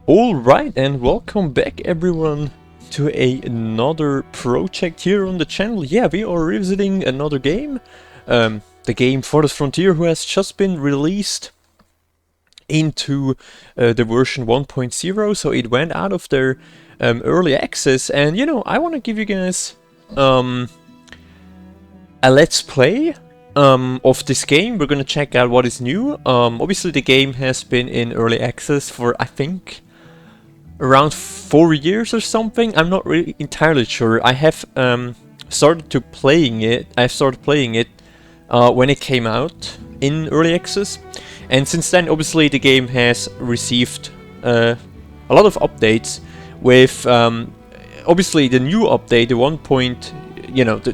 Alright, and welcome back everyone to another project here on the channel. Yeah, we are revisiting another game. The game Farthest Frontier, who has just been released into the version 1.0, so it went out of their early access. And you know, I want to give you guys a let's play of this game. We're gonna check out what is new. Obviously the game has been in early access for, I think, around 4 years or something. I'm not really entirely sure. I have started playing it when it came out in early access, and since then obviously the game has received a lot of updates with obviously the new update, the 1.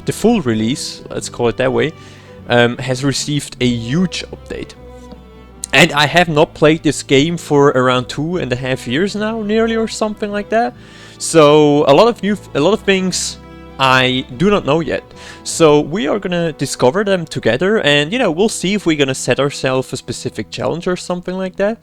The full release, let's call it that way, has received a huge update. And I have not played this game for around 2.5 years now, nearly, or something like that. So a lot of things I do not know yet. So we are gonna discover them together, and you know, we'll see if we're gonna set ourselves a specific challenge or something like that.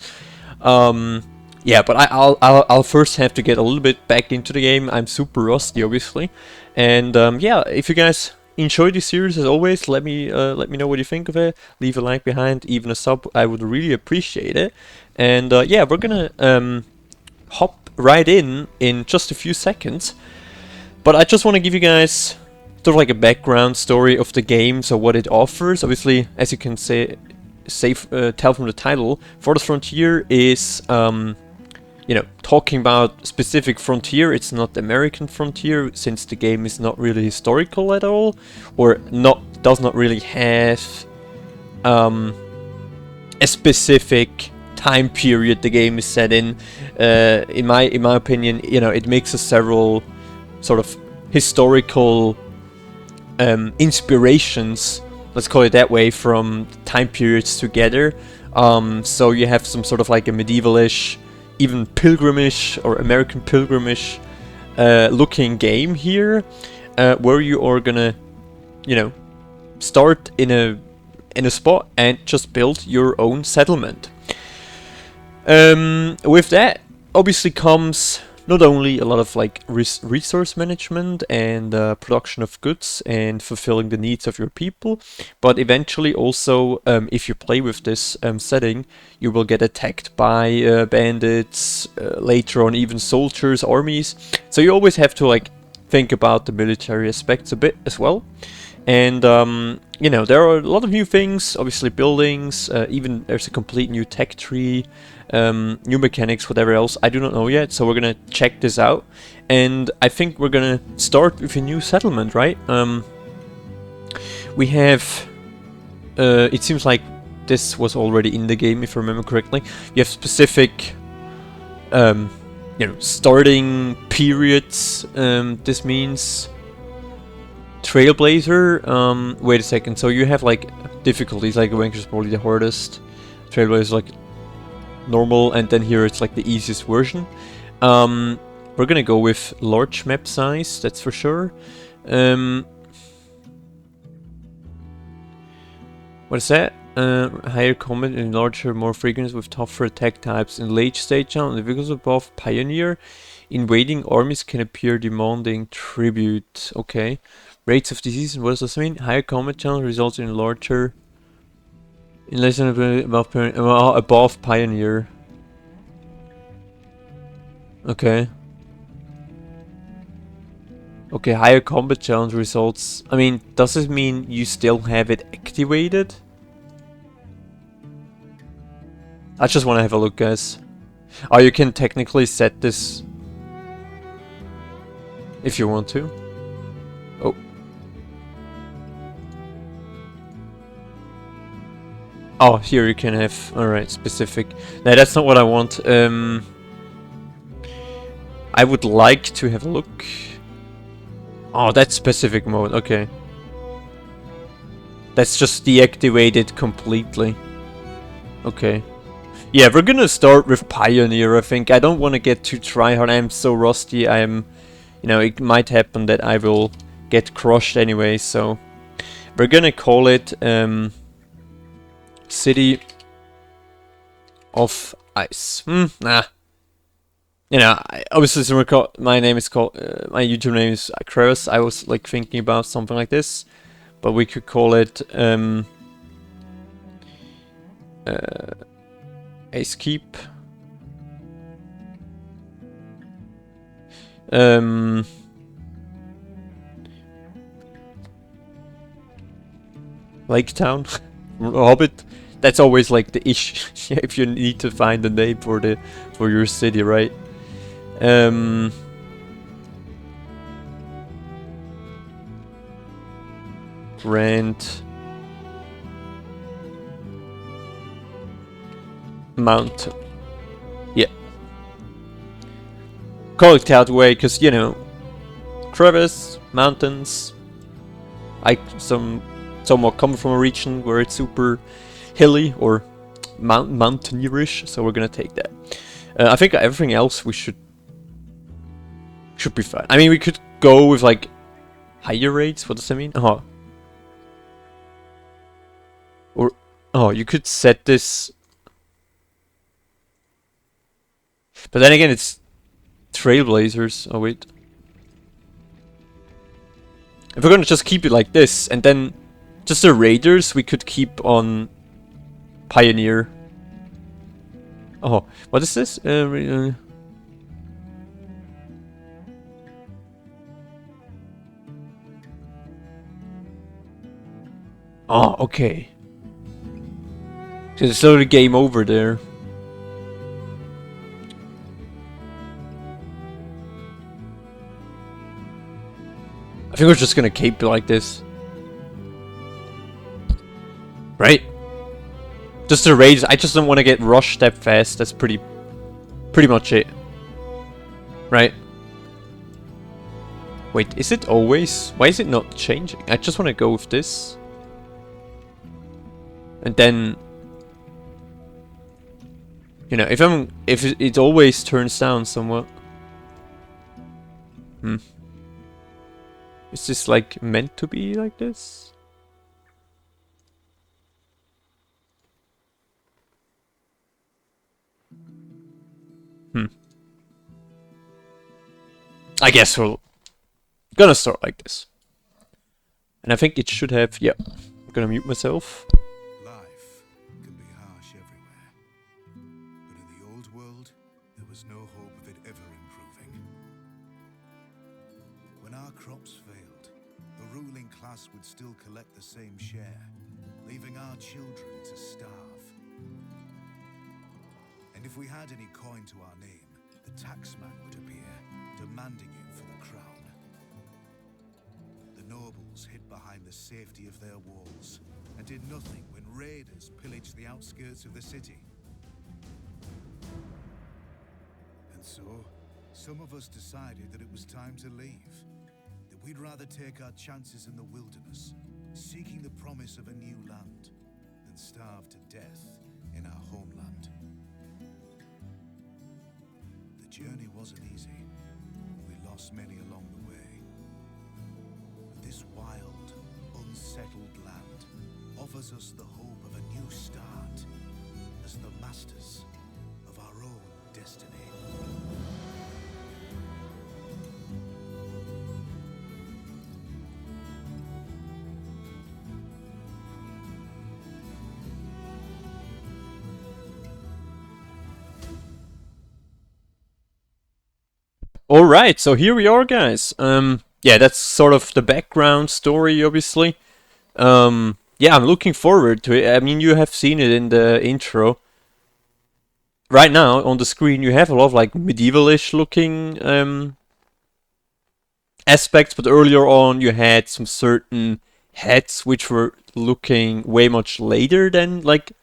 Yeah, but I'll first have to get a little bit back into the game. I'm super rusty, obviously, and yeah, if you guys enjoy this series, as always, let me know what you think of it. Leave a like behind, even a sub, I would really appreciate it. And yeah, we're gonna hop right in just a few seconds. But I just want to give you guys sort of like a background story of the game, so what it offers. Obviously, as you can tell from the title, Farthest Frontier is you know, talking about specific frontier. It's not the American frontier, since the game is not really historical at all, or does not really have a specific time period the game is set in. In my opinion, you know, it mixes several sort of historical inspirations, let's call it that way, from time periods together. So you have some sort of like a medievalish, even pilgrimish or American pilgrimish looking game here, where you are gonna, you know, start in a spot and just build your own settlement. With that obviously comes not only a lot of like resource management and production of goods and fulfilling the needs of your people, but eventually also, if you play with this setting, you will get attacked by bandits, later on even soldiers, armies. So you always have to like think about the military aspects a bit as well. And you know, there are a lot of new things, obviously buildings, even there's a complete new tech tree, new mechanics, whatever else, I do not know yet. So we're gonna check this out, and I think we're gonna start with a new settlement, right? We have, it seems like this was already in the game, if I remember correctly. You have specific, you know, starting periods. This means Trailblazer, wait a second, so you have like difficulties, like Adventure is probably the hardest, Trailblazer is like normal, and then here it's like the easiest version. We're gonna go with large map size, that's for sure. What is that? Higher combat and larger, more frequent with tougher attack types. In late stage on the vehicles above Pioneer, invading armies can appear demanding tribute. Okay. Rates of disease, what does this mean? Higher combat challenge results in larger, in less than above Pioneer. Okay. Okay, higher combat challenge results. I mean, does this mean you still have it activated? I just want to have a look, guys. Oh, you can technically set this if you want to. Oh. Oh, here you can have, alright, specific. No, that's not what I want. I would like to have a look. Oh, that's specific mode, okay. That's just deactivated completely. Okay. Yeah, we're gonna start with Pioneer, I think. I don't want to get too tryhard. I'm so rusty. You know, it might happen that I will get crushed anyway, so we're gonna call it City of Ice. Nah. You know, obviously, my name is called, my YouTube name is Crevis. I was like thinking about something like this, but we could call it Ace Keep. Lake Town, Hobbit. That's always like the issue if you need to find a name for your city, right? Grand Mountain. Yeah. Call it that way, because, you know, crevice, mountains. I somewhat come from a region where it's super hilly or mountaineerish, so we're gonna take that. I think everything else we should be fine. I mean, we could go with like higher rates. What does that mean? Or you could set this, but then again, it's Trailblazers. Oh wait, if we're gonna just keep it like this, and then just the Raiders, we could keep on Pioneer. Oh, what is this? Oh, okay. So it's still the game over there. I think we're just gonna keep it like this. Right? Just the raids. I just don't want to get rushed that fast. That's pretty much it. Right? Wait, is it always? Why is it not changing? I just want to go with this. And then, you know, if it always turns down somewhat. Is this like meant to be like this? I guess we're gonna start like this. And I think it should have, yeah. I'm gonna mute myself. Life can be harsh everywhere. But in the old world, there was no hope of it ever improving. When our crops failed, the ruling class would still collect the same share, leaving our children to starve. And if we had any coin to our name, the taxman would appear, demanding it for the crown. The nobles hid behind the safety of their walls and did nothing when raiders pillaged the outskirts of the city. And so, some of us decided that it was time to leave, that we'd rather take our chances in the wilderness, seeking the promise of a new land, than starve to death in our homeland. The journey wasn't easy. We lost many along the way. But this wild, unsettled land offers us the hope of a new start as the masters of our own destiny. Alright, so here we are, guys. Yeah, that's sort of the background story, obviously. Yeah, I'm looking forward to it. I mean, you have seen it in the intro. Right now, on the screen, you have a lot of, like, medieval-ish looking, aspects, but earlier on, you had some certain heads which were looking way much later than, like,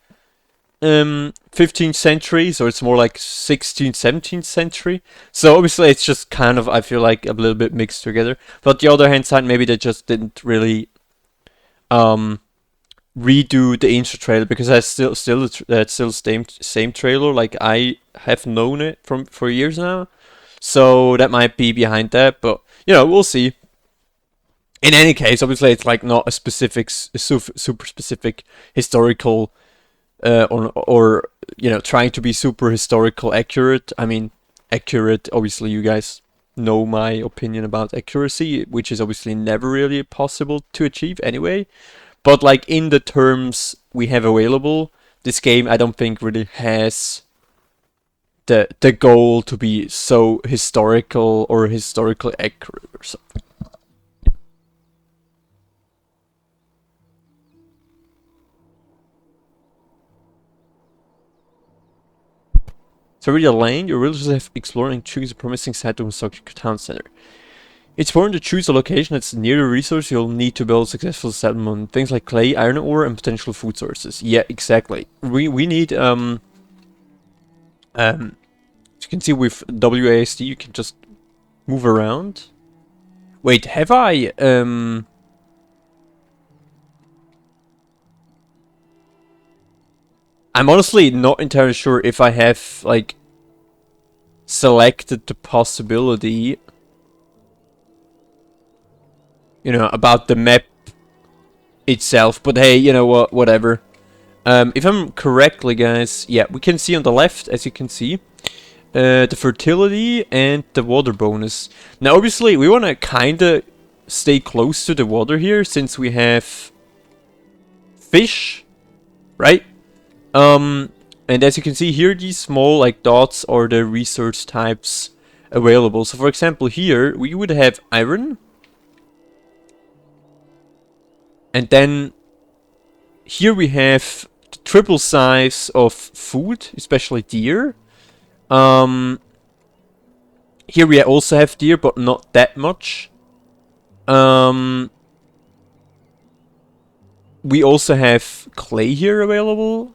15th century, so it's more like 16th, 17th century. So obviously it's just kind of, I feel like, a little bit mixed together. But the other hand side, maybe they just didn't really redo the intro trailer, because that's still same trailer. Like, I have known it for years now, so that might be behind that. But you know, we'll see. In any case, obviously it's like not a specific, super specific historical. Or you know, trying to be super historical accurate. I mean, accurate. Obviously, you guys know my opinion about accuracy, which is obviously never really possible to achieve anyway. But like in the terms we have available, this game I don't think really has the goal to be so historical or historically accurate or something. So read a lane, your villagers have explored and choose a promising site to construct your town center. It's important to choose a location that's near the resource you'll need to build a successful settlement. Things like clay, iron ore, and potential food sources. Yeah, exactly. We need as you can see with WASD you can just move around. Wait, have I I'm honestly not entirely sure if I have like selected the possibility, you know, about the map itself, but hey, you know what, whatever. If I'm correctly, guys, yeah, we can see on the left, as you can see, the fertility and the water bonus. Now, obviously, we want to kind of stay close to the water here, since we have fish, right? And as you can see here, these small like dots are the resource types available. So, for example, here we would have iron, and then here we have the triple size of food, especially deer. Here we also have deer, but not that much. We also have clay here available.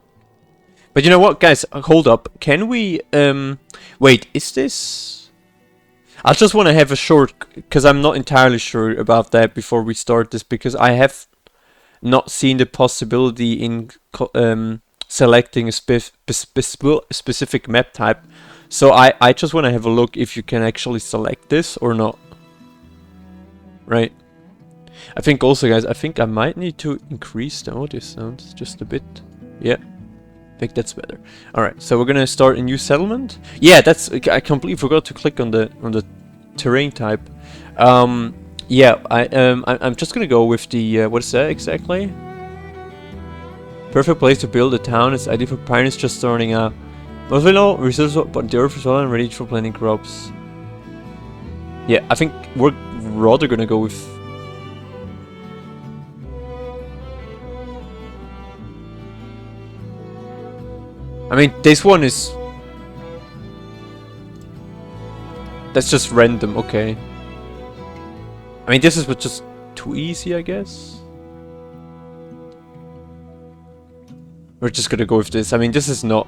But you know what, guys? Hold up. Can we, wait, is this... I just want to have a short... Because I'm not entirely sure about that before we start this. Because I have not seen the possibility in selecting a specific map type. So I just want to have a look if you can actually select this or not. Right. I think also, guys, I think I might need to increase the audio sounds just a bit. Yeah. I think that's better. Alright, so we're gonna start a new settlement. Yeah, that's... I completely forgot to click on the terrain type. Yeah, I'm just gonna go with the... what is that exactly? Perfect place to build a town. It's ideal for pioneers just starting out. Mostly no resources, but the earth is well and ready for planting crops. Yeah, I think we're rather gonna go with... I mean, this one is... That's just random, okay. I mean, this is just too easy, I guess. We're just gonna go with this. I mean, this is not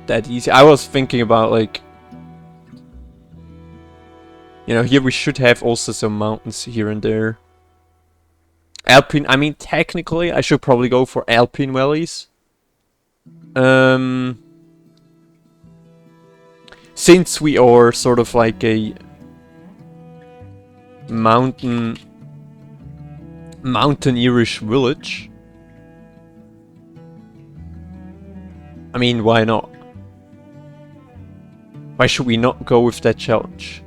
that easy. I was thinking about, like... You know, here we should have also some mountains here and there. Alpine, I mean, technically, I should probably go for Alpine valleys. Since we are sort of like a mountaineerish village. I mean, why not? Why should we not go with that challenge?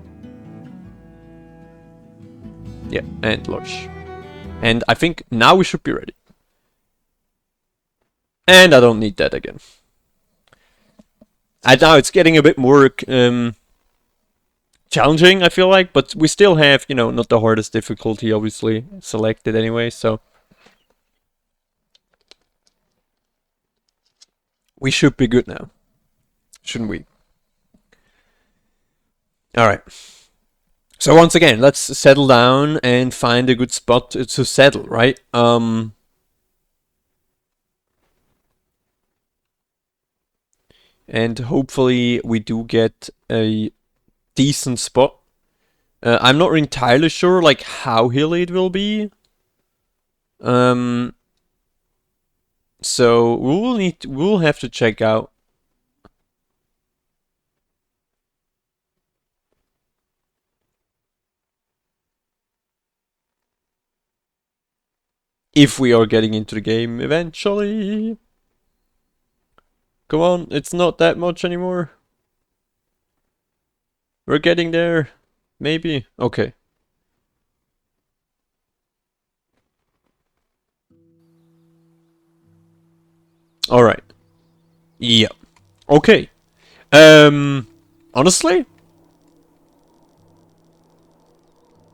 Yeah, and large. And I think now we should be ready. And I don't need that again. And now it's getting a bit more challenging, I feel like, but we still have, you know, not the hardest difficulty, obviously, selected anyway, so... We should be good now. Shouldn't we? Alright. So once again, let's settle down and find a good spot to settle, right? And hopefully we do get a decent spot. I'm not entirely sure like how hilly it will be. So we'll have to check out. If we are getting into the game eventually. Come on, it's not that much anymore. We're getting there. Maybe. Okay. All right. Yeah. Okay. Honestly,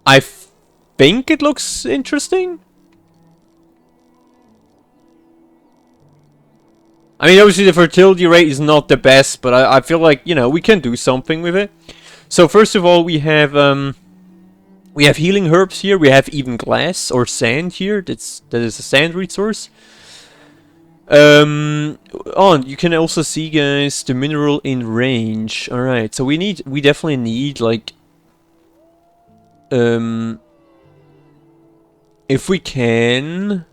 I think it looks interesting. I mean, obviously the fertility rate is not the best, but I feel like, you know, we can do something with it. So first of all, we have healing herbs here. We have even glass or sand here. That is a sand resource. You can also see, guys, the mineral in range. All right, so we definitely need like if we can,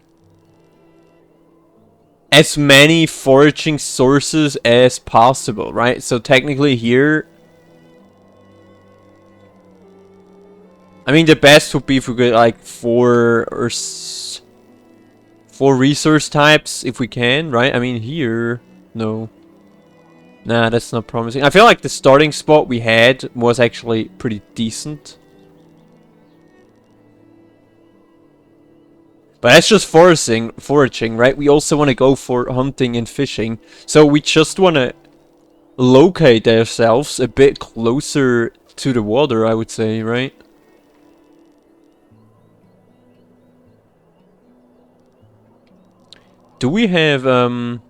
as many foraging sources as possible, right? So technically here, I mean, the best would be if we get like 4 resource types if we can, right? I mean, here, no. Nah, that's not promising. I feel like the starting spot we had was actually pretty decent. But that's just foraging, right? We also want to go for hunting and fishing. So we just want to locate ourselves a bit closer to the water, I would say, right? Do we have oh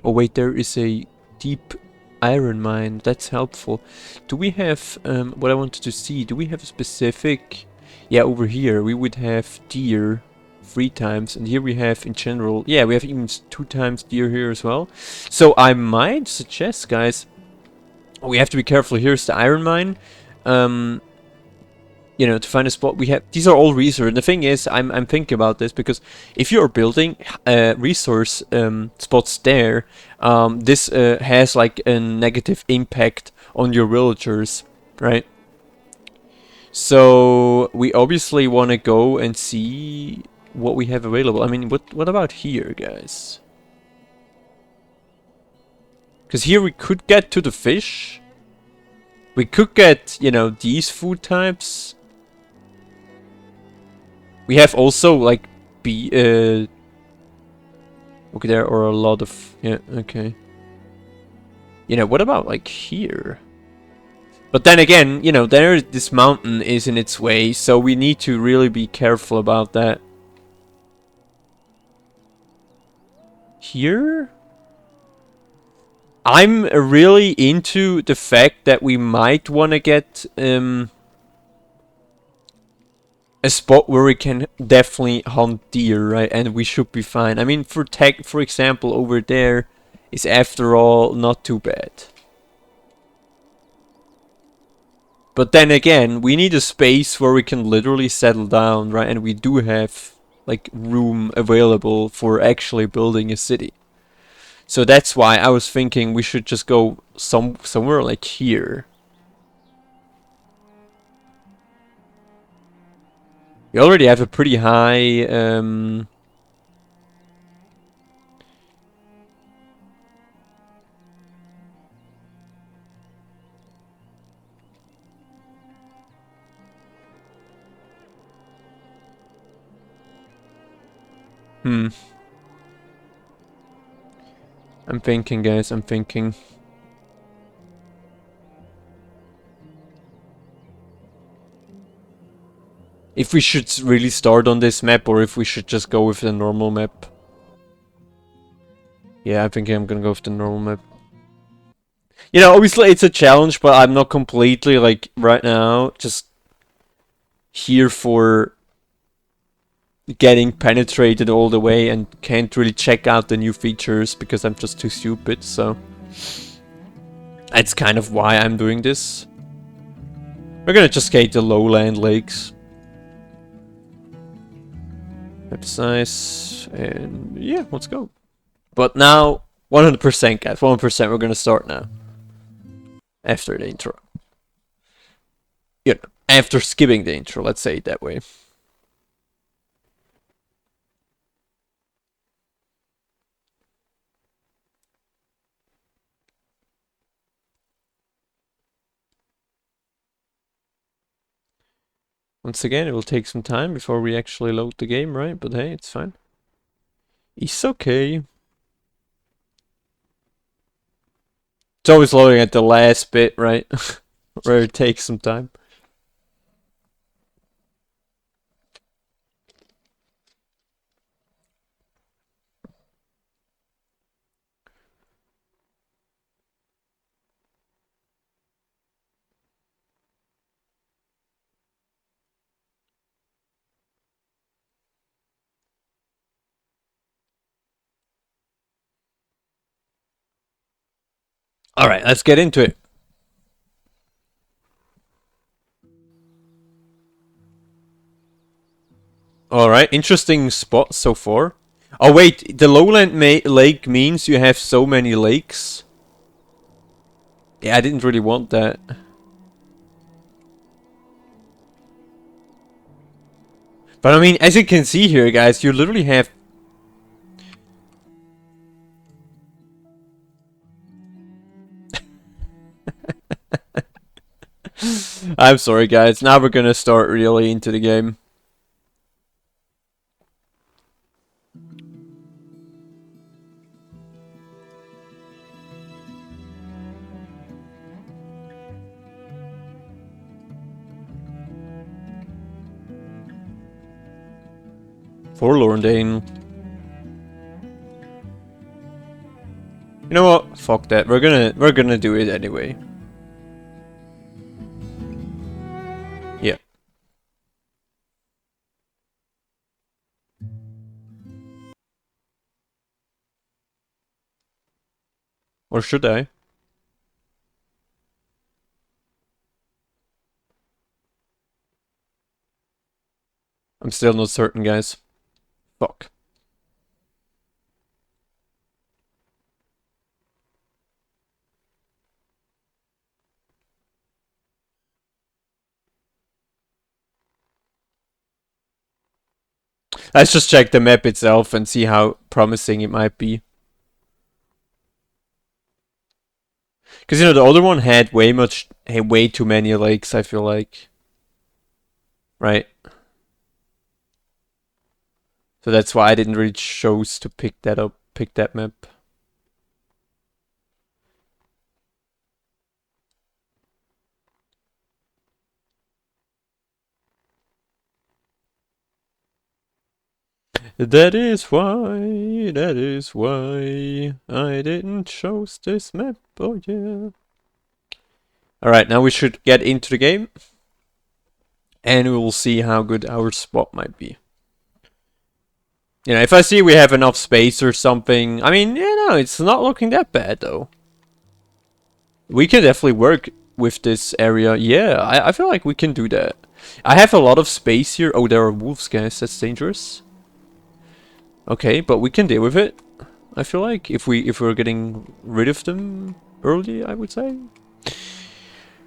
wait, there is a deep iron mine. That's helpful. Do we have what I wanted to see? Do we have a specific? Yeah, over here we would have deer 3 times, and here we have in general. Yeah, we have even 2 times deer here as well. So I might suggest, guys, we have to be careful. Here's the iron mine. You know, to find a spot, we have, these are all resource. And the thing is, I'm thinking about this because if you're building resource spots there, this has like a negative impact on your villagers, right? So we obviously want to go and see what we have available. I mean, what about here, guys? Because here we could get to the fish. We could get, you know, these food types. We have also like okay, there are a lot of, yeah, okay. You know, what about like here? But then again, you know, this mountain is in its way, so we need to really be careful about that. Here? I'm really into the fact that we might want to get a spot where we can definitely hunt deer, right? And we should be fine. I mean, for example, over there is after all not too bad. But then again, we need a space where we can literally settle down, right? And we do have like room available for actually building a city. So that's why I was thinking we should just go somewhere like here. We already have a pretty high I'm thinking, guys, I'm thinking. If we should really start on this map or if we should just go with the normal map. Yeah, I think I'm gonna go with the normal map. You know, obviously it's a challenge, but I'm not completely, like, right now, just here for getting penetrated all the way and can't really check out the new features because I'm just too stupid, so that's kind of why I'm doing this. We're gonna just skate the lowland lakes. Map size, and yeah, let's go. But now, 100% guys, 100%, we're gonna start now. After the intro. You know, after skipping the intro, let's say it that way. Once again, it will take some time before we actually load the game, right? But hey, it's fine. It's okay. It's always loading at the last bit, right? Where it takes some time. Alright, let's get into it. Alright, interesting spot so far. Oh wait, the lowland lake means you have so many lakes. Yeah, I didn't really want that. But I mean, as you can see here, guys, you literally have... I'm sorry, guys. Now we're gonna start really into the game. Forlorn Dane. You know what? Fuck that. We're gonna do it anyway. Yeah. Or should I? I'm still not certain, guys. Fuck. Let's just check the map itself and see how promising it might be. Because, you know, the other one had way too many lakes, I feel like. Right? So that's why I didn't really choose to pick that map. That is why I didn't choose this map, oh yeah. Alright, now we should get into the game. And we will see how good our spot might be. You know, if I see we have enough space or something, I mean, you know, it's not looking that bad though. We can definitely work with this area. Yeah, I feel like we can do that. I have a lot of space here. Oh, there are wolves, guys. That's dangerous. Okay, but we can deal with it. I feel like if we're getting rid of them early, I would say.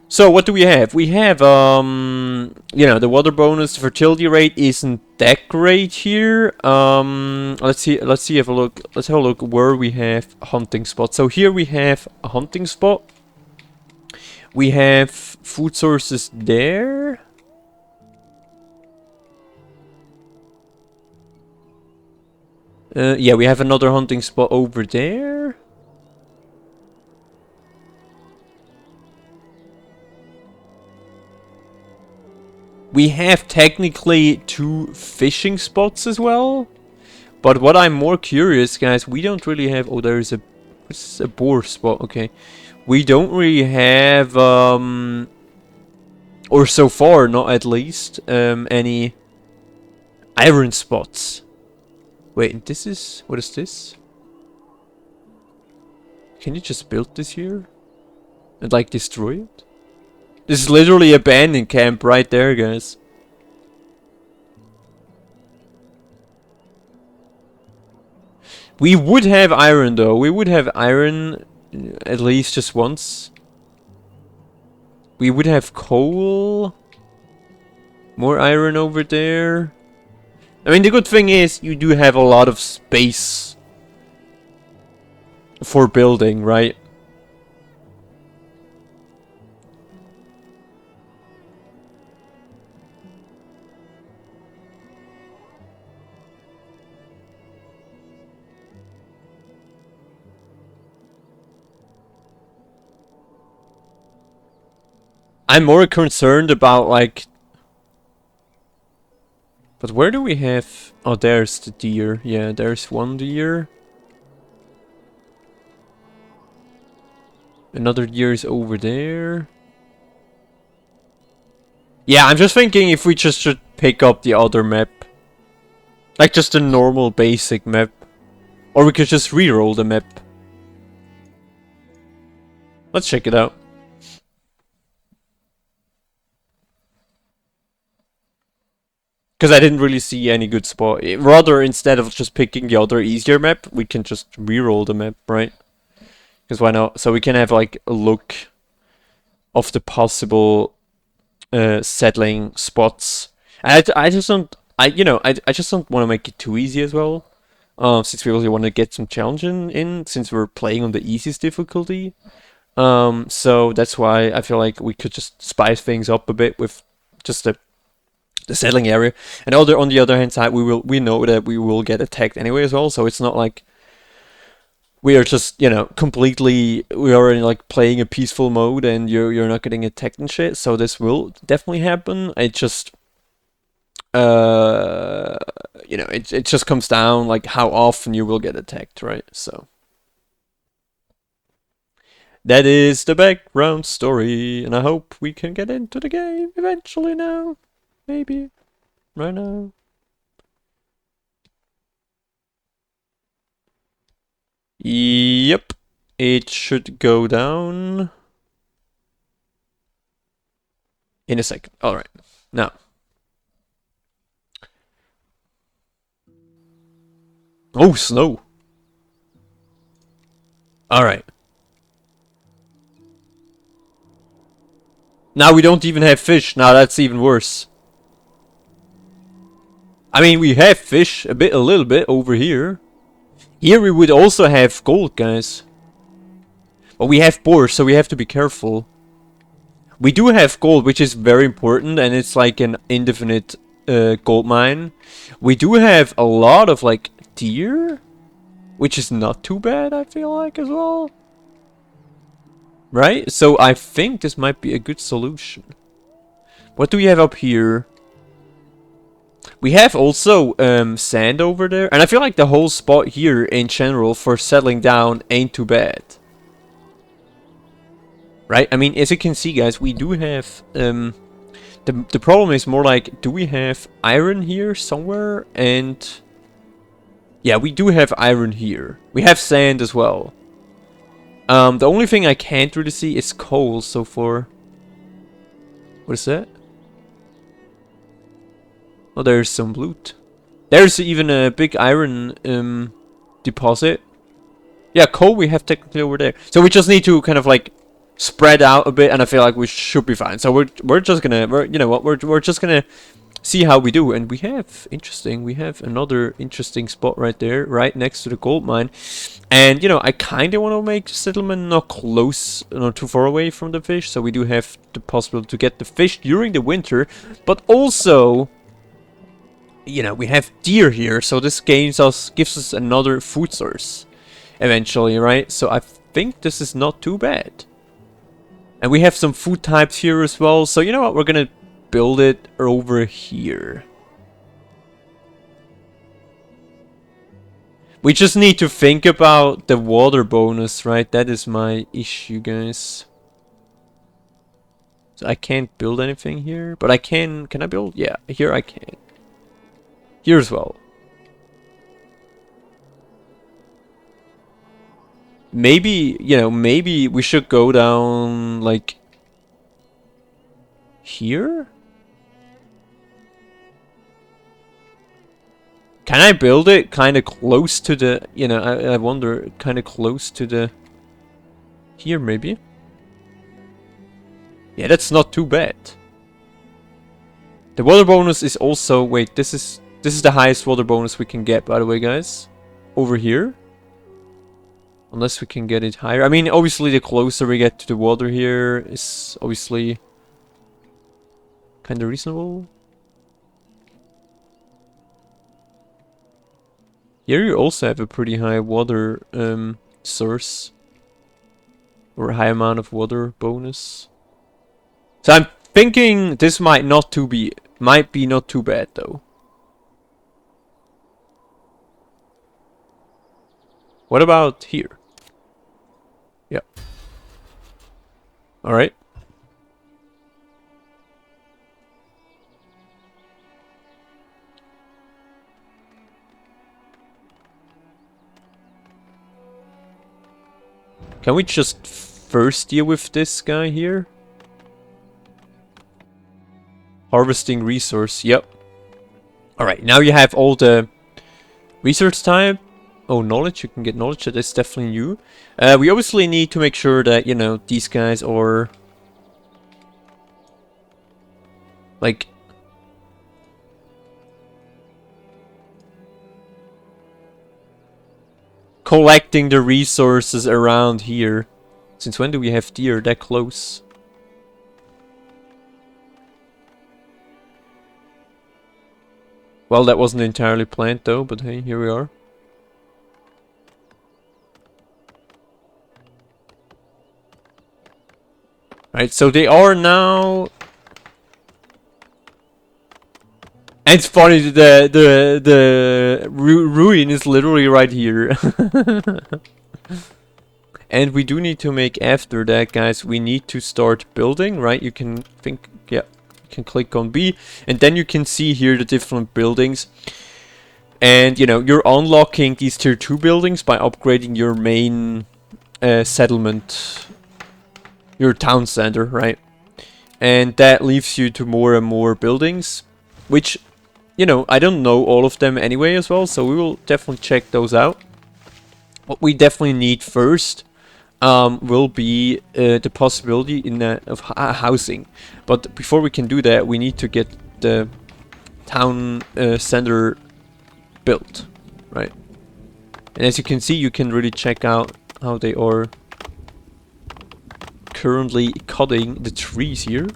So what do we have? We have you know, the water bonus, the fertility rate isn't that great here. Let's have a look. Let's have a look where we have hunting spots. So here we have a hunting spot. We have food sources there. Yeah, we have another hunting spot over there. We have technically 2 fishing spots as well. But what I'm more curious, guys, we don't really have... Oh, there's a... What's a boar spot? Okay. We don't really have... Or so far, not at least, any iron spots. Wait, this is... What is this? Can you just build this here? And, like, destroy it? This is literally a abandoned camp right there, guys. We would have iron, though. We would have iron at least just once. We would have coal. More iron over there. I mean, the good thing is you do have a lot of space for building, right? I'm more concerned about like... But where do we have... Oh, there's the deer. Yeah, there's one deer. Another deer is over there. Yeah, I'm just thinking if we just should pick up the other map. Like just a normal basic map. Or we could just re-roll the map. Let's check it out. Because I didn't really see any good spot. Rather, instead of just picking the other easier map, we can just re-roll the map, right? Because why not? So we can have like a look of the possible settling spots. And I just don't... I just don't want to make it too easy as well. Since we really want to get some challenge in, since we're playing on the easiest difficulty. So that's why I feel like we could just spice things up a bit with just the settling area. And on the other hand side, we know that we will get attacked anyway as well. So it's not like we are just, you know, we are in like playing a peaceful mode and you're not getting attacked and shit. So this will definitely happen. It just you know, it just comes down like how often you will get attacked, right? So that is the background story, and I hope we can get into the game eventually now. Maybe. Right now. Yep. It should go down in a second. Alright. Now. Oh, snow. Alright. Now we don't even have fish. Now that's even worse. I mean, we have fish a little bit over here. Here we would also have gold, guys. But we have boars, so we have to be careful. We do have gold, which is very important, and it's like an indefinite gold mine. We do have a lot of like deer, which is not too bad, I feel like, as well. Right? So I think this might be a good solution. What do we have up here? We have also sand over there. And I feel like the whole spot here in general for settling down ain't too bad. Right? I mean, as you can see, guys, we do have... the problem is more like, do we have iron here somewhere? And... yeah, we do have iron here. We have sand as well. The only thing I can't really see is coal so far. What is that? Oh, there's some loot. There's even a big iron deposit. Yeah, coal we have technically over there. So we just need to kind of like spread out a bit, and I feel like we should be fine. So we're just gonna you know what, we're just gonna see how we do. And we have another interesting spot right there, right next to the gold mine. And you know, I kind of want to make the settlement not too far away from the fish, so we do have the possibility to get the fish during the winter, but also, you know, we have deer here, so this gives us another food source eventually, right? So I think this is not too bad. And we have some food types here as well, so you know what, we're gonna build it over here. We just need to think about the water bonus, right? That is my issue, guys. So I can't build anything here, but I can I build? Yeah, here I can. Here as well. Maybe, you know, maybe we should go down, like, here? Can I build it kind of close to the, you know, I wonder, kind of close to the, here maybe? Yeah, that's not too bad. The water bonus is also, wait, this is the highest water bonus we can get, by the way, guys. Over here. Unless we can get it higher. I mean, obviously, the closer we get to the water here is obviously kind of reasonable. Here you also have a pretty high water source. Or a high amount of water bonus. So I'm thinking this might be not too bad though. What about here? Yeah. Alright. Can we just first deal with this guy here? Harvesting resource, yep. Alright, now you have all the research type. Oh, knowledge, you can get knowledge, that is definitely new. We obviously need to make sure that, you know, these guys are... like... collecting the resources around here. Since when do we have deer that close? Well, that wasn't entirely planned though, but hey, here we are. Right, so they are now... And it's funny, the ruin is literally right here. And we do need to make, after that, guys, we need to start building, right? You can think, yeah, you can click on B, and then you can see here the different buildings. And, you know, you're unlocking these tier 2 buildings by upgrading your main settlement, your town center, right? And that leaves you to more and more buildings, which, you know, I don't know all of them anyway as well, so we will definitely check those out. What we definitely need first will be the possibility of housing. But before we can do that, we need to get the town center built, right? And as you can see, you can really check out how they are currently cutting the trees here.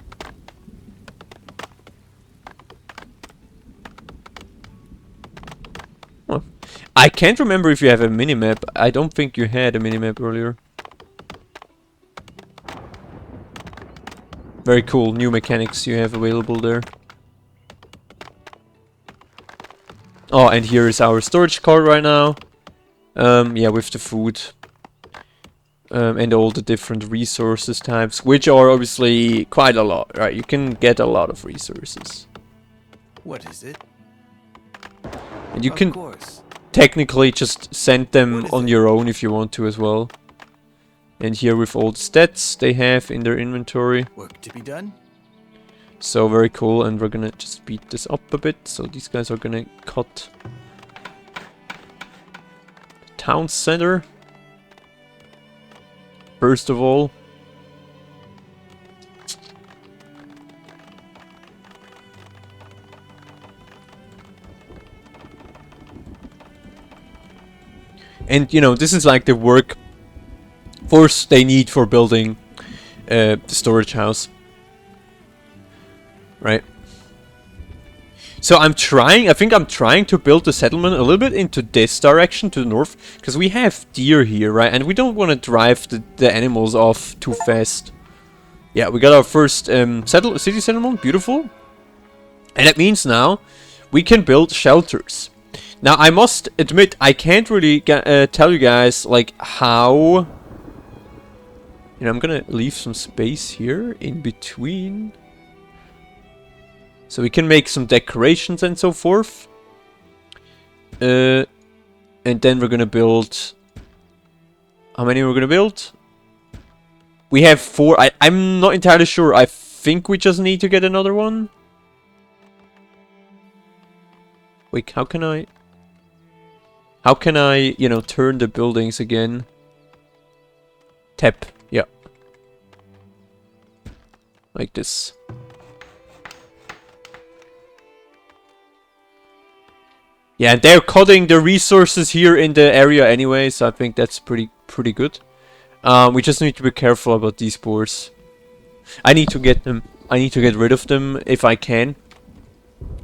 Well, I can't remember if you have a minimap. I don't think you had a minimap earlier. Very cool, new mechanics you have available there. Oh, and here is our storage card right now. Yeah, with the food. And all the different resources types, which are obviously quite a lot, right? You can get a lot of resources. What is it? And you Of can course. technically just send them What is on it? your own if you want to as well. And here with all the stats they have in their inventory. Work to be done? So very cool, and we're gonna just speed this up a bit. So these guys are gonna cut the town center. First of all. And you know, this is like the workforce they need for building the storage house. Right? So I think I'm trying to build the settlement a little bit into this direction, to the north, because we have deer here, right? And we don't want to drive the animals off too fast. Yeah, we got our first city settlement, beautiful. And that means now we can build shelters. Now I must admit, I can't really tell you guys like how... You know, I'm gonna leave some space here in between. So we can make some decorations and so forth. And then we're gonna build... How many we're gonna build? We have 4. I'm not entirely sure. I think we just need to get another one. Wait, how can I... How can I, you know, turn the buildings again? Tap, yeah. Like this. Yeah, and they're cutting the resources here in the area anyway, so I think that's pretty good. We just need to be careful about these boars. I need to get them. I need to get rid of them if I can.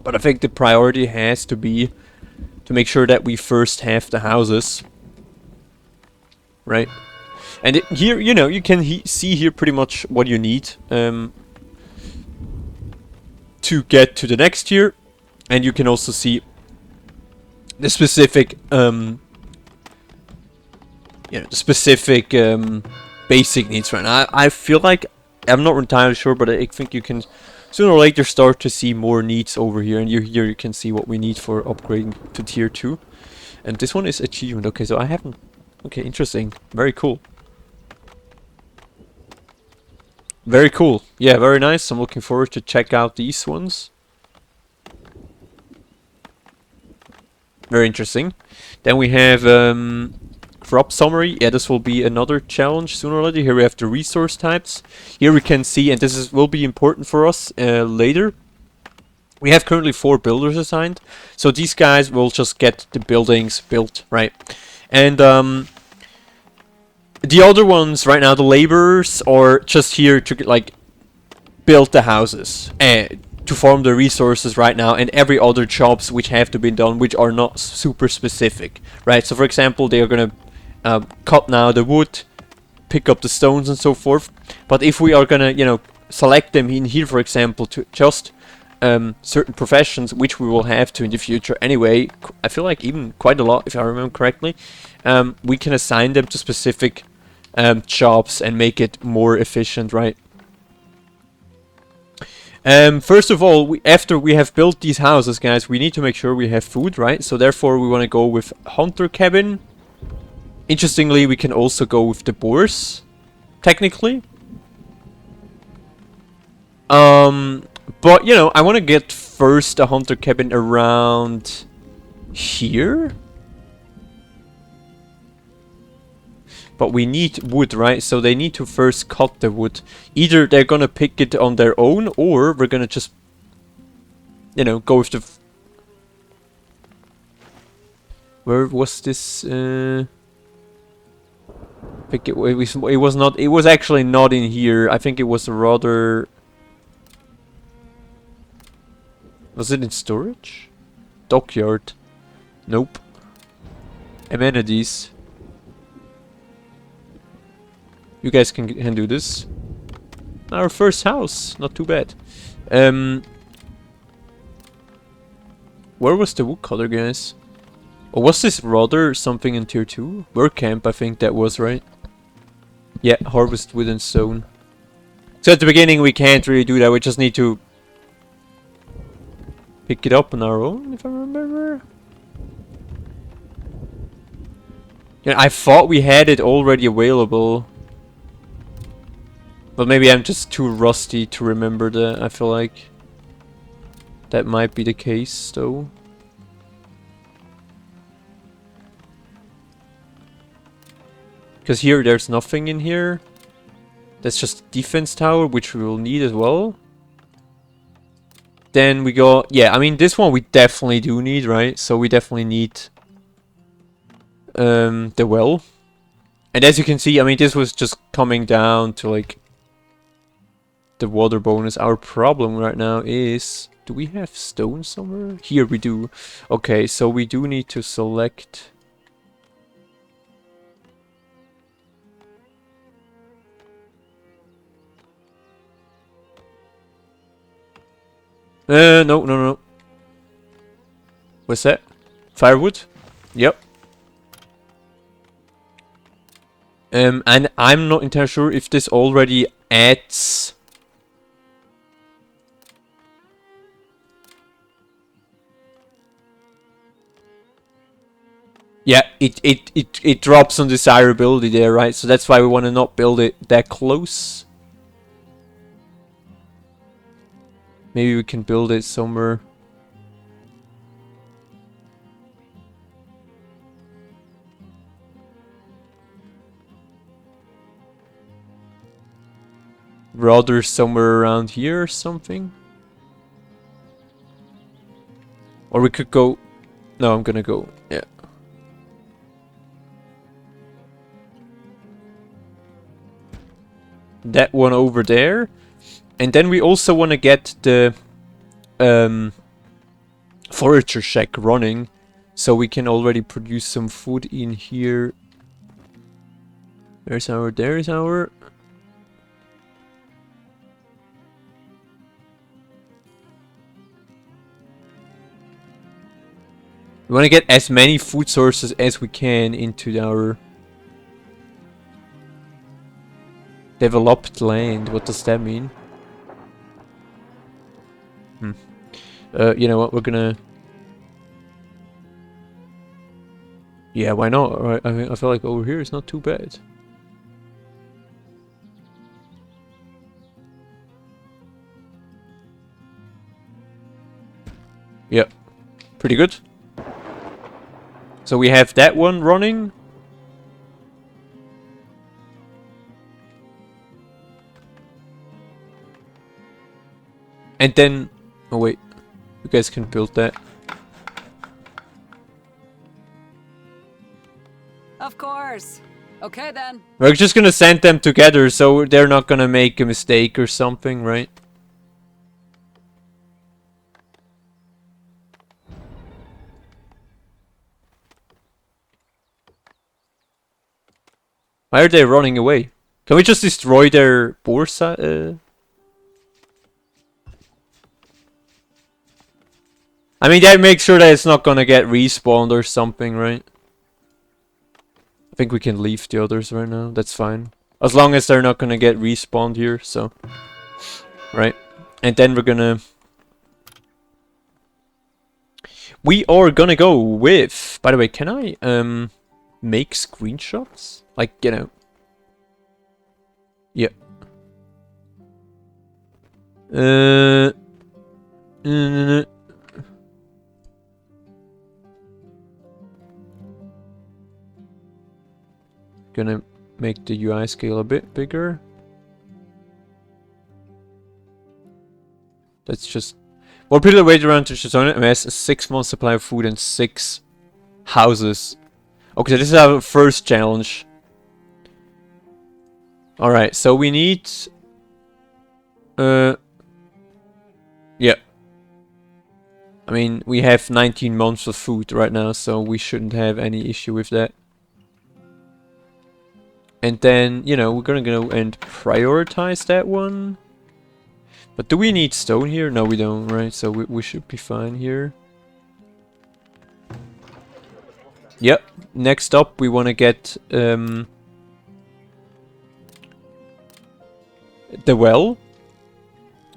But I think the priority has to be to make sure that we first have the houses. Right? And here, you know, you can see here pretty much what you need. to get to the next tier. And you can also see the specific basic needs right now. I feel like, I'm not entirely sure, but I think you can sooner or later start to see more needs over here, and here you can see what we need for upgrading to tier 2. And this one is achievement. Okay, so I haven't... Okay, interesting. Very cool. Very cool. Yeah, very nice. I'm looking forward to check out these ones. Very interesting. Then we have crop summary. Yeah, this will be another challenge sooner or later. Here we have the resource types. Here we can see, and this will be important for us later. We have currently 4 builders assigned, so these guys will just get the buildings built, right? And the other ones right now, the laborers, are just here to like build the houses and to farm the resources right now, and every other jobs which have to be done, which are not super specific, right? So for example, they are gonna cut now the wood, pick up the stones and so forth. But if we are gonna, you know, select them in here, for example, to just certain professions, which we will have to in the future anyway, I feel like even quite a lot, if I remember correctly, we can assign them to specific jobs and make it more efficient, right? First of all, after we have built these houses, guys, we need to make sure we have food, right? So therefore we want to go with hunter cabin. Interestingly, we can also go with the boars, technically. But, you know, I want to get first a hunter cabin around here. But we need wood, right? So they need to first cut the wood. Either they're gonna pick it on their own, or we're gonna just, you know, go with the... Where was this? I think it was not... It was actually not in here. I think it was rather... Was it in storage? Dockyard? Nope. Amenities. You guys can do this. Our first house, not too bad. Where was the woodcutter, guys? Or was this rather something in tier 2? Work camp, I think that was, right? Yeah, harvest wood and stone. So at the beginning we can't really do that, we just need to pick it up on our own, if I remember. Yeah, I thought we had it already available. But maybe I'm just too rusty to remember that. I feel like that might be the case, though. Because here, there's nothing in here. That's just defense tower, which we will need as well. Then we go... Yeah, I mean, this one we definitely do need, right? So we definitely need the well. And as you can see, I mean, this was just coming down to, like... the water bonus. Our problem right now is... Do we have stone somewhere? Here we do. Okay, so we do need to select... No. What's that? Firewood? Yep. And I'm not entirely sure if this already adds... Yeah, it drops on desirability there, right? So that's why we want to not build it that close. Maybe we can build it somewhere. Rather somewhere around here or something. Or we could go... No, I'm gonna go... Yeah. That one over there. And then we also want to get the forager shack running, so we can already produce some food in here. There's our... want to get as many food sources as we can into our developed land. What does that mean? You know what? We're gonna... Yeah, why not? Right, I feel like over here is not too bad. Yep, pretty good. So we have that one running. And then... Oh wait, you guys can build that. Of course. Okay then. We're just gonna send them together so they're not gonna make a mistake or something, right? Why are they running away? Can we just destroy their Borsa? I mean, that makes sure that it's not gonna get respawned or something, right? I think we can leave the others right now. That's fine. As long as they're not gonna get respawned here, so... Right. And then we're gonna... We are gonna go with... By the way, can I, make screenshots? Like, you know... Yeah. Gonna make the UI scale a bit bigger. That's just... More people wait around to Shazona amass a 6-month supply of food and 6 houses. Okay, so this is our first challenge. Alright, so we need... Yeah. I mean, we have 19 months of food right now, so we shouldn't have any issue with that. And then, you know, we're gonna go and prioritize that one. But do we need stone here? No, we don't, right? So we should be fine here. Yep. Next up, we want to get the well.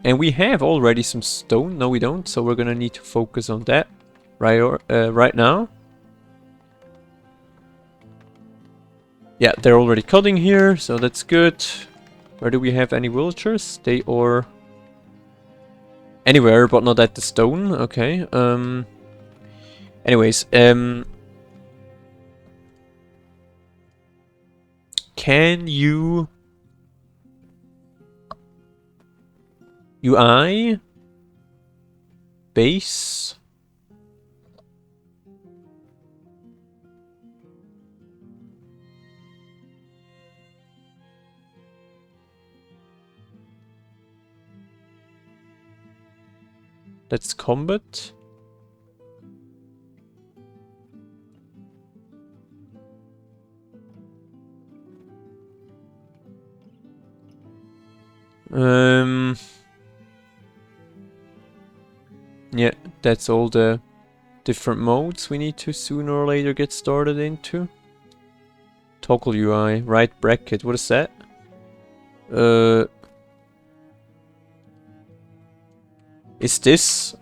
And we have already some stone. No, we don't. So we're gonna need to focus on that right now. Yeah, they're already cutting here, so that's good. Where do we have any villagers? They are anywhere, but not at the stone. Okay. Anyways, can you UI base? Let's combat. Yeah, that's all the different modes we need to sooner or later get started into. Toggle UI, right bracket, what is that? Is this...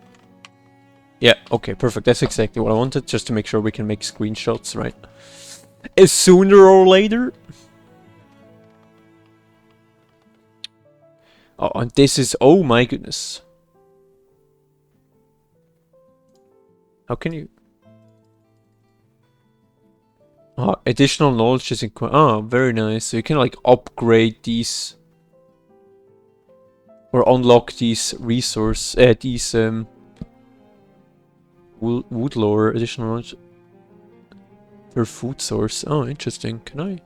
Yeah, okay, perfect. That's exactly what I wanted, just to make sure we can make screenshots, right? Sooner or later. Oh, and this is... Oh my goodness. How can you... Oh, additional knowledge is... Oh, very nice. So you can like upgrade these... Or unlock these resource... these... wood lore, additional knowledge... Per food source. Oh, interesting. Can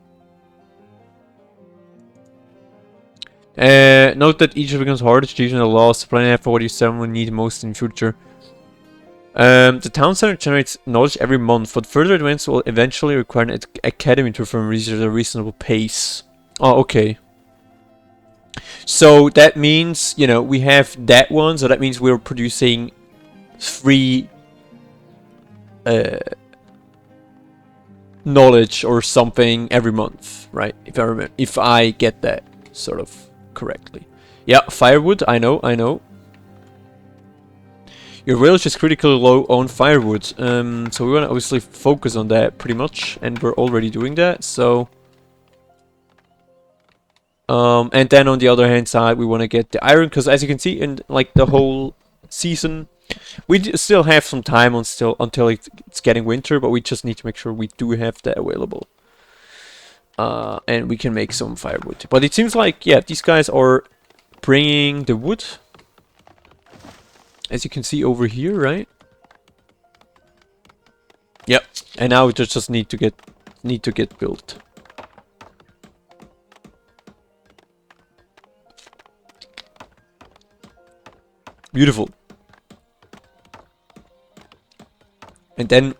I... note that each becomes harder to achieve in the loss. Plan out for what you someone will need most in future. The town center generates knowledge every month, but further advance will eventually require an academy to perform research at a reasonable pace. Oh, okay. So that means, you know, we have that one, so that means we're producing 3 knowledge or something every month, right? If I remember, if I get that sort of correctly. Yeah, firewood. I know. Your village is critically low on firewood, so we want to obviously focus on that pretty much, and we're already doing that. So, and then on the other hand side, we want to get the iron, because as you can see in like the whole season, we still have some time on until it's getting winter, but we just need to make sure we do have that available, and we can make some firewood. But it seems like, yeah, these guys are bringing the wood. As you can see over here, right? Yep. And now we just need to get built. Beautiful. And then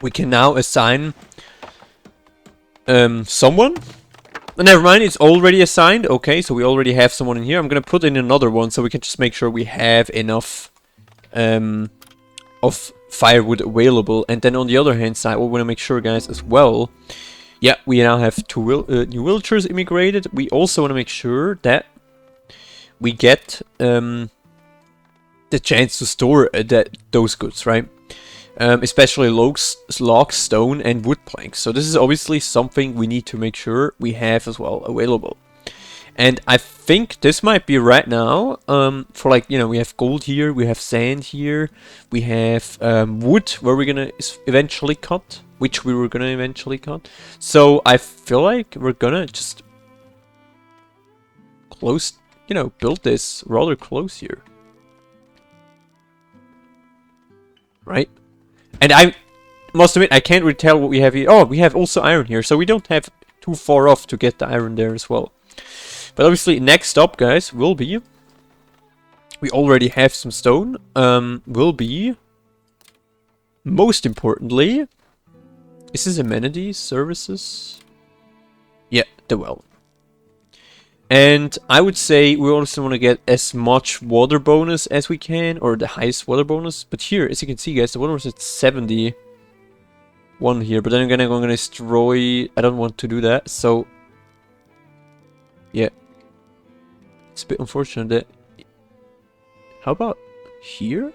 we can now assign someone. Never mind, it's already assigned. Okay, so we already have someone in here. I'm gonna put in another one so we can just make sure we have enough of firewood available. And then on the other hand side, we want to make sure, guys, as well. Yeah, we now have two new villagers immigrated. We also want to make sure that we get the chance to store those goods, right? Especially logs, stone, and wood planks. So this is obviously something we need to make sure we have as well available. And I think this might be right now, for like, you know, we have gold here, we have sand here, we have wood where we're gonna eventually cut, which we were gonna eventually cut. So I feel like we're gonna just close, you know, build this rather close here. Right? And I must admit, I can't really tell what we have here. Oh, we have also iron here, so we don't have too far off to get the iron there as well. But obviously, next up, guys, will be... We already have some stone. Will be... Most importantly... Is this amenities, services? Yeah, the well. And I would say we also want to get as much water bonus as we can, or the highest water bonus. But here, as you can see, guys, the water was at 71 here. But then again, I'm going to destroy... I don't want to do that, so... Yeah. It's a bit unfortunate that... How about here?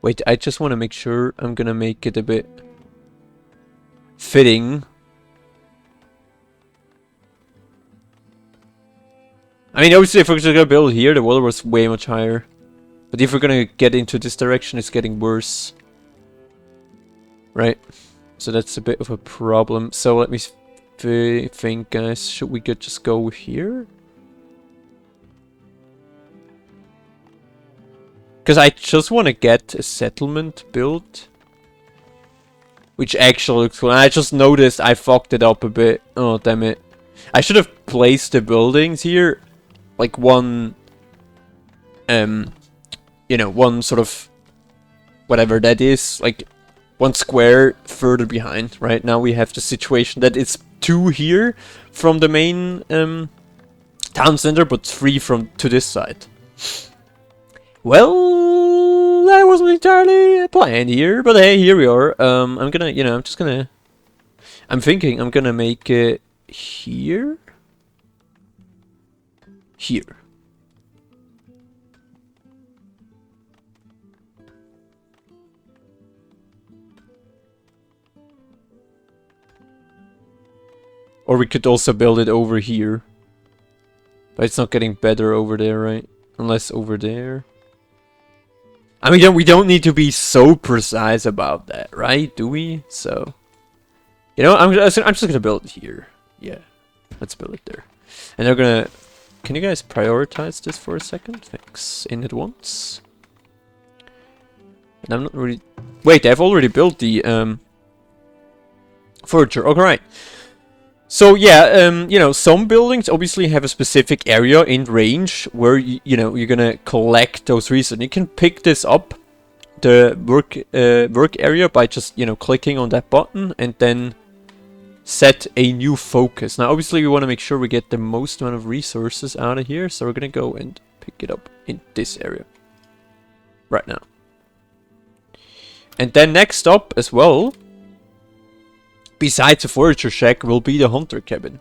Wait, I just want to make sure I'm gonna make it a bit fitting. I mean, obviously, if we're just gonna build here, the water was way much higher. But if we're gonna get into this direction, it's getting worse. Right? So that's a bit of a problem. So let me think, guys. Should we just go here? Because I just want to get a settlement built. Which actually looks cool. And I just noticed I fucked it up a bit. Oh, damn it. I should have placed the buildings here. Like one... you know, one sort of... Whatever that is. Like, one square further behind. Right now we have the situation that it's 2 here from the main town center. But 3 to this side. Well, that wasn't entirely planned here, but hey, here we are. I'm gonna, you know, I'm thinking I'm gonna make it here. Here. Or we could also build it over here. But it's not getting better over there, right? Unless over there. I mean, we don't need to be so precise about that, right? Do we? So, you know, I'm just gonna build it here. Yeah, let's build it there. And they're gonna... Can you guys prioritize this for a second? Thanks. In at once. And I'm not really... Wait, I've already built the furniture. Okay, right. So yeah, you know, some buildings obviously have a specific area in range where you know you're gonna collect those resources. You can pick this up, the work area, by just, you know, clicking on that button, and then set a new focus. Now, obviously, we want to make sure we get the most amount of resources out of here, so we're gonna go and pick it up in this area right now. And then next up as well, besides the forager shack, will be the hunter cabin.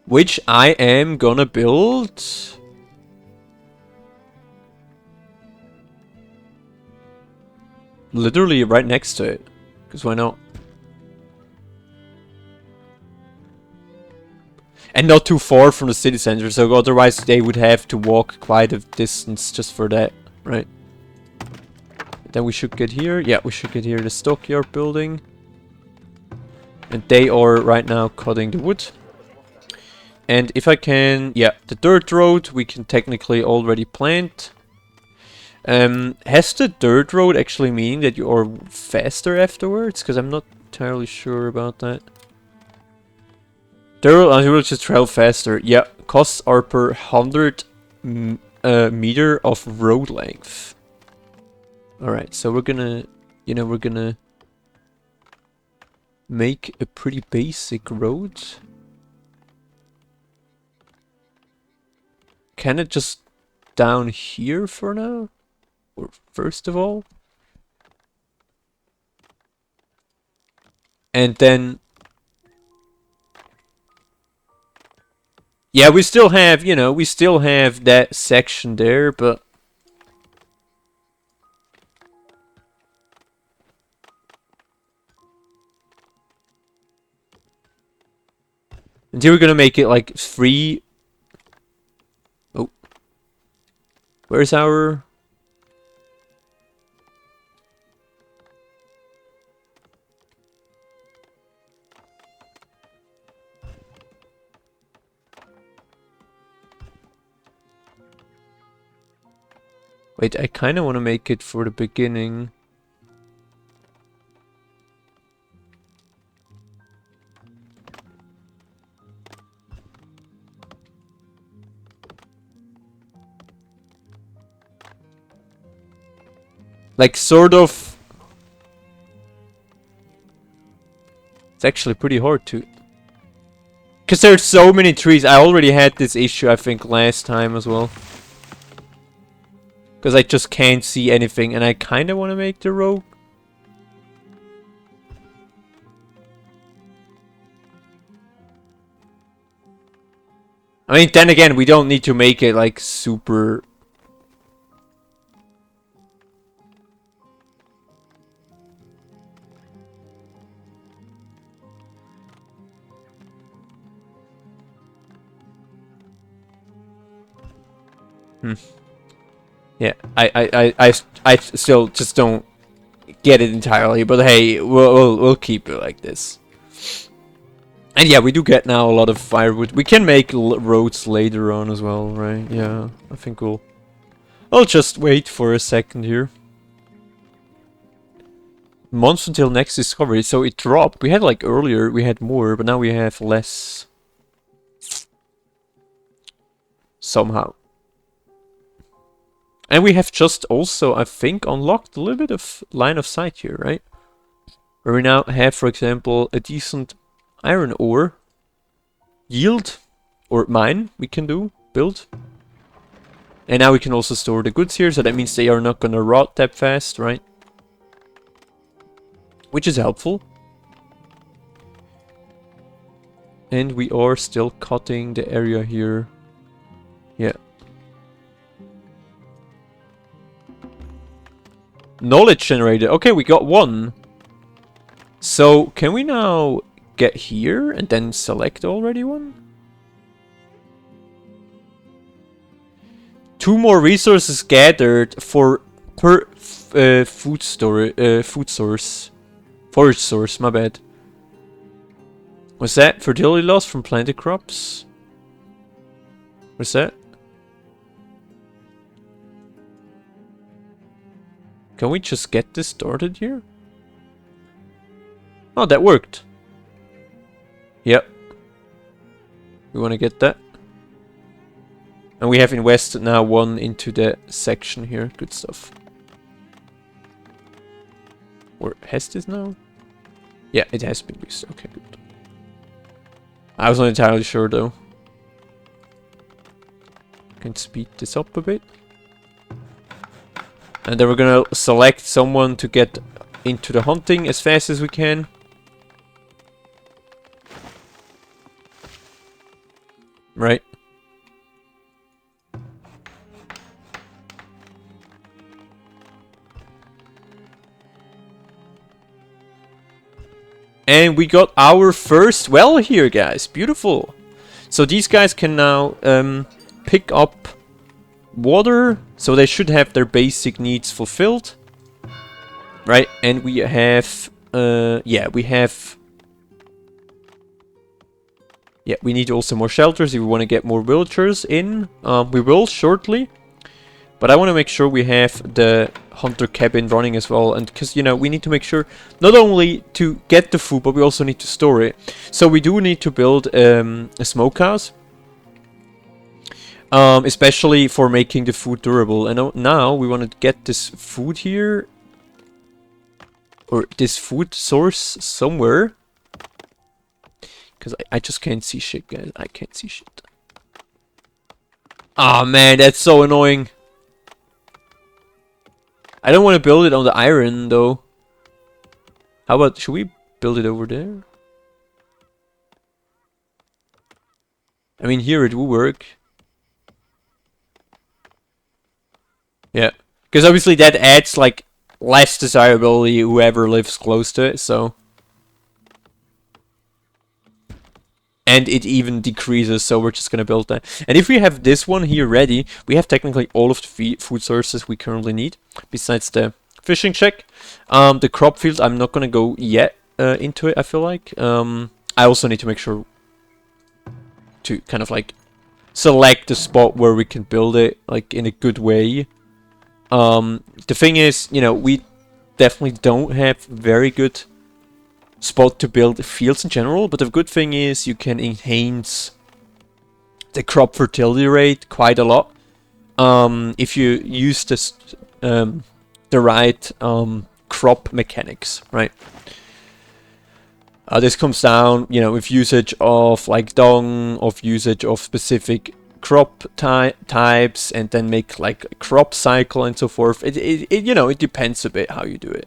Which I am gonna build literally right next to it. Because why not? And not too far from the city center, so otherwise they would have to walk quite a distance just for that, right? Then we should get here. Yeah, we should get here the stockyard building. And they are right now cutting the wood. And if I can, yeah, the dirt road we can technically already plant. Has the dirt road actually mean that you are faster afterwards? Because I'm not entirely sure about that. Dirt road, you will just travel faster. Yeah, costs are per 100 meter of road length. Alright, so we're gonna, we're gonna make a pretty basic road. Can it just down here for now? Or first of all? And then... yeah, we still have, we still have that section there, but... until we're gonna make it like 3... oh. Where's our... wait, I kind of want to make it for the beginning. Like, sort of... it's actually pretty hard to... because there's so many trees. I already had this issue, I think, last time as well. Because I just can't see anything, and I kind of want to make the road. I mean, then again, we don't need to make it, like, super... yeah, I still just don't get it entirely, but hey, we'll keep it like this. And yeah, we do get now a lot of firewood. We can make roads later on as well, right? Yeah, I think I'll just wait for a second here. Months until next discovery, so it dropped. We had like earlier, we had more, but now we have less. Somehow. And we have just also, I think, unlocked a little bit of line of sight here, right? Where we now have, for example, a decent iron ore yield, or mine we can build. And now we can also store the goods here, so that means they are not gonna rot that fast, right? Which is helpful. And we are still cutting the area here. Yeah. Knowledge generated. Okay, we got one. So, can we now get here and then select already one? 2 more resources gathered for per food source. Forage source, my bad. What's that? Fertility loss from planted crops? What's that? Can we just get this started here? Oh, that worked. Yep. We want to get that. And we have invested now 1 into the section here. Good stuff. Or has this now? Yeah, it has been used. Okay, good. I was not entirely sure though. Can speed this up a bit. And then we're gonna select someone to get into the hunting as fast as we can. Right. And we got our first well here, guys. Beautiful. So these guys can now pick up water. So they should have their basic needs fulfilled. Right, and we have... yeah, we have... Yeah, we need also more shelters if we want to get more villagers in. We will shortly. But I want to make sure we have the hunter cabin running as well. And because, you know, we need to make sure not only to get the food, but we also need to store it. So we do need to build a smokehouse. Especially for making the food durable. And now we want to get this food here. Or this food source somewhere. Because I just can't see shit, guys. I can't see shit. Ah, man, that's so annoying. I don't want to build it on the iron, though. How about, should we build it over there? I mean, here it will work. Yeah. Because obviously that adds, like, less desirability whoever lives close to it, so... And it even decreases, so we're just gonna build that. And if we have this one here ready, we have technically all of the food sources we currently need, besides the fishing shack. The crop field, I'm not gonna go yet into it, I feel like. I also need to make sure to kind of like select the spot where we can build it, like in a good way. The thing is, you know, we definitely don't have very good spot to build fields in general, but the good thing is you can enhance the crop fertility rate quite a lot if you use this the right crop mechanics, right? This comes down, you know, with usage of like dung, of usage of specific crop types, and then make like a crop cycle and so forth. It you know, it depends a bit how you do it.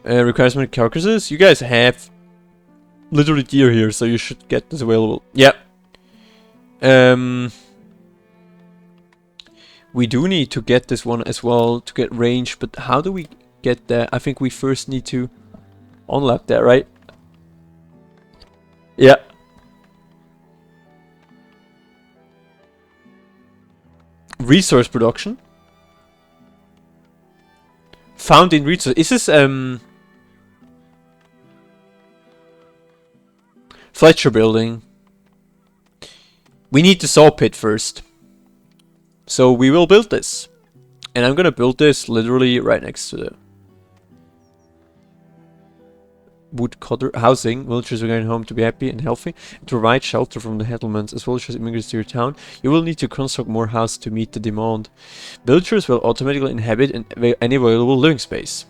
Requires many carcasses. You guys have literally deer here, so you should get this available. Yep. We do need to get this one as well to get range, but how do we get that? I think we first need to unlock that, right? Yeah. Resource production. Found in resource. Is this Fletcher building? We need the saw pit first. So we will build this. And I'm gonna build this literally right next to the woodcutter housing. Villagers are going home to be happy and healthy, and to provide shelter from the settlements. As villagers immigrate to your town, you will need to construct more houses to meet the demand. Villagers will automatically inhabit any available living space.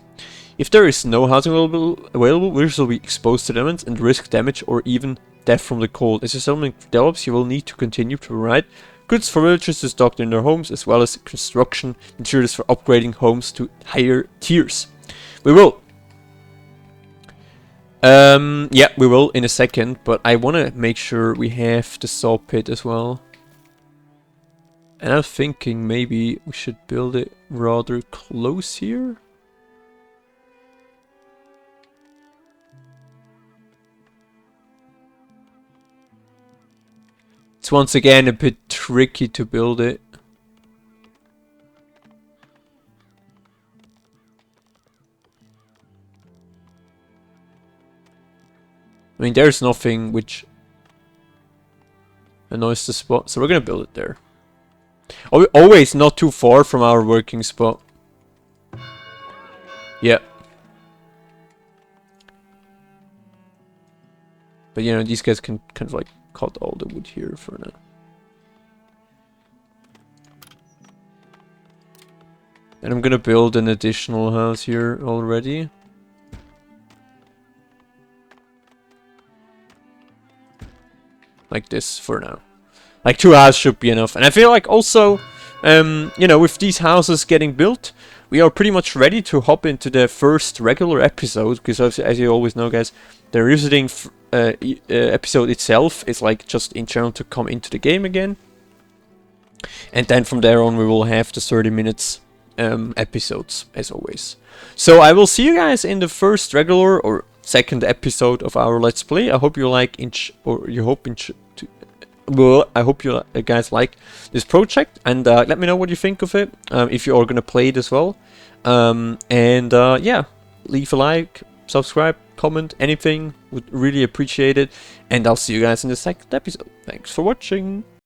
If there is no housing available, villagers will be exposed to the elements and risk damage or even death from the cold. As your settlement develops, you will need to continue to provide goods for villagers to stock in their homes, as well as construction materials for upgrading homes to higher tiers. We will. Yeah, we will in a second, but I want to make sure we have the saw pit as well. And I'm thinking maybe we should build it rather close here. It's once again a bit tricky to build it. I mean, there's nothing which annoys the spot, so we're gonna build it there. Always not too far from our working spot. Yeah. But you know, these guys can kind of like cut all the wood here for now. And I'm gonna build an additional house here already. Like this for now. Like 2 houses should be enough. And I feel like also, you know, with these houses getting built, we are pretty much ready to hop into the first regular episode. Because as you always know, guys, the revisiting episode itself is like just in general to come into the game again. And then from there on we will have the 30 minutes episodes as always. So I will see you guys in the first regular or second episode of our Let's Play. I hope you like I hope you guys like this project, and let me know what you think of it, if you are gonna play it as well. Yeah, leave a like, subscribe, comment, anything, would really appreciate it, and I'll see you guys in the second episode. Thanks for watching.